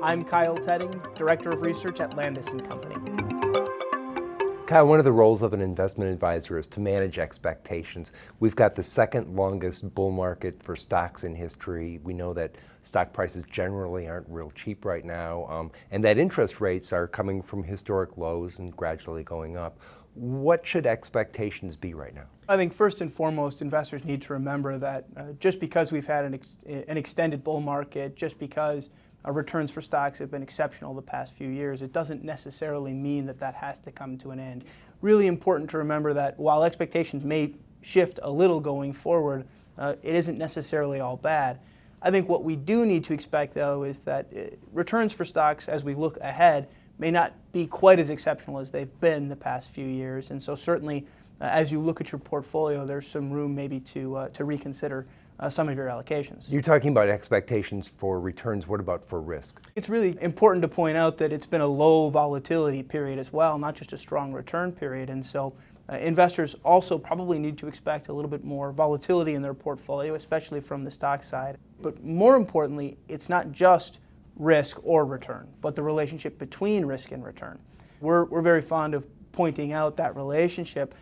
I'm Kyle Tetting, Director of Research at Landaas Company. Kyle, one of the roles of an investment advisor is to manage expectations. We've got the second longest bull market for stocks in history. We know that stock prices generally aren't real cheap right now, and that interest rates are coming from historic lows and gradually going up. What should expectations be right now? I think first and foremost, investors need to remember that just because we've had an extended bull market, just because returns for stocks have been exceptional the past few years, it doesn't necessarily mean that that has to come to an end. Really important to remember that while expectations may shift a little going forward, it isn't necessarily all bad. I think what we do need to expect, though, is that returns for stocks as we look ahead may not be quite as exceptional as they've been the past few years. And so certainly, as you look at your portfolio, there's some room maybe to reconsider some of your allocations. You're talking about expectations for returns. What about for risk? It's really important to point out that it's been a low volatility period as well, not just a strong return period. And so investors also probably need to expect a little bit more volatility in their portfolio, especially from the stock side. But more importantly, it's not just risk or return, but the relationship between risk and return. We're very fond of pointing out that relationship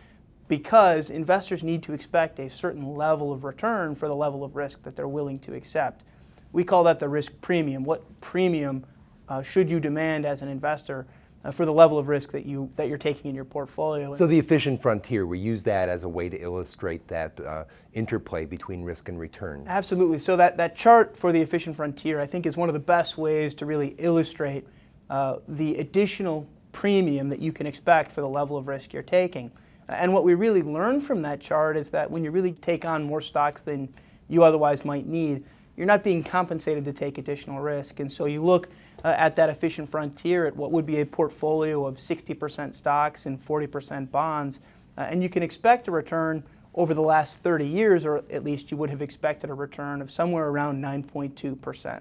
because investors need to expect a certain level of return for the level of risk that they're willing to accept. We call that the risk premium. What premium should you demand as an investor for the level of risk that you're taking in your portfolio? So the efficient frontier, we use that as a way to illustrate that interplay between risk and return. Absolutely. So that chart for the efficient frontier, I think, is one of the best ways to really illustrate the additional premium that you can expect for the level of risk you're taking. And what we really learn from that chart is that when you really take on more stocks than you otherwise might need, you're not being compensated to take additional risk. And so you look at that efficient frontier at what would be a portfolio of 60% stocks and 40% bonds, and you can expect a return over the last 30 years, or at least you would have expected a return of somewhere around 9.2%.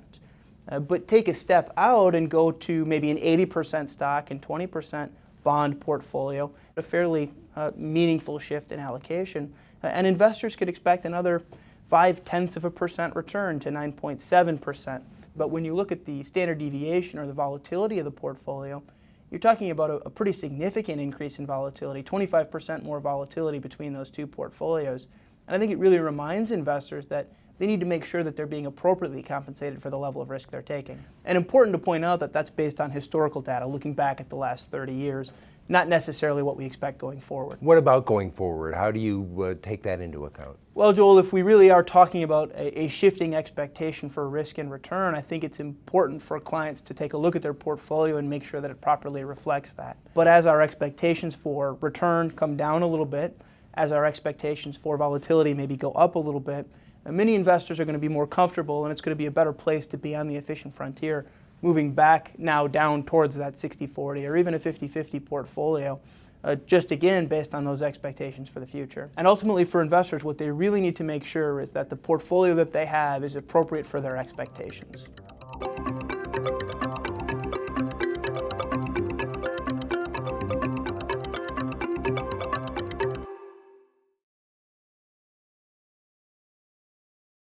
But take a step out and go to maybe an 80% stock and 20% bond portfolio, a fairly meaningful shift in allocation, and investors could expect another 0.5% return to 9.7%. But when you look at the standard deviation or the volatility of the portfolio, you're talking about a pretty significant increase in volatility, 25% more volatility between those two portfolios. And I think it really reminds investors that they need to make sure that they're being appropriately compensated for the level of risk they're taking. And important to point out that that's based on historical data, looking back at the last 30 years, not necessarily what we expect going forward. What about going forward? How do you take that into account? Well, Joel, if we really are talking about a shifting expectation for risk and return, I think it's important for clients to take a look at their portfolio and make sure that it properly reflects that. But as our expectations for return come down a little bit, as our expectations for volatility maybe go up a little bit, many investors are going to be more comfortable, and it's going to be a better place to be on the efficient frontier, moving back now down towards that 60-40 or even a 50-50 portfolio, just again based on those expectations for the future. And ultimately for investors, what they really need to make sure is that the portfolio that they have is appropriate for their expectations.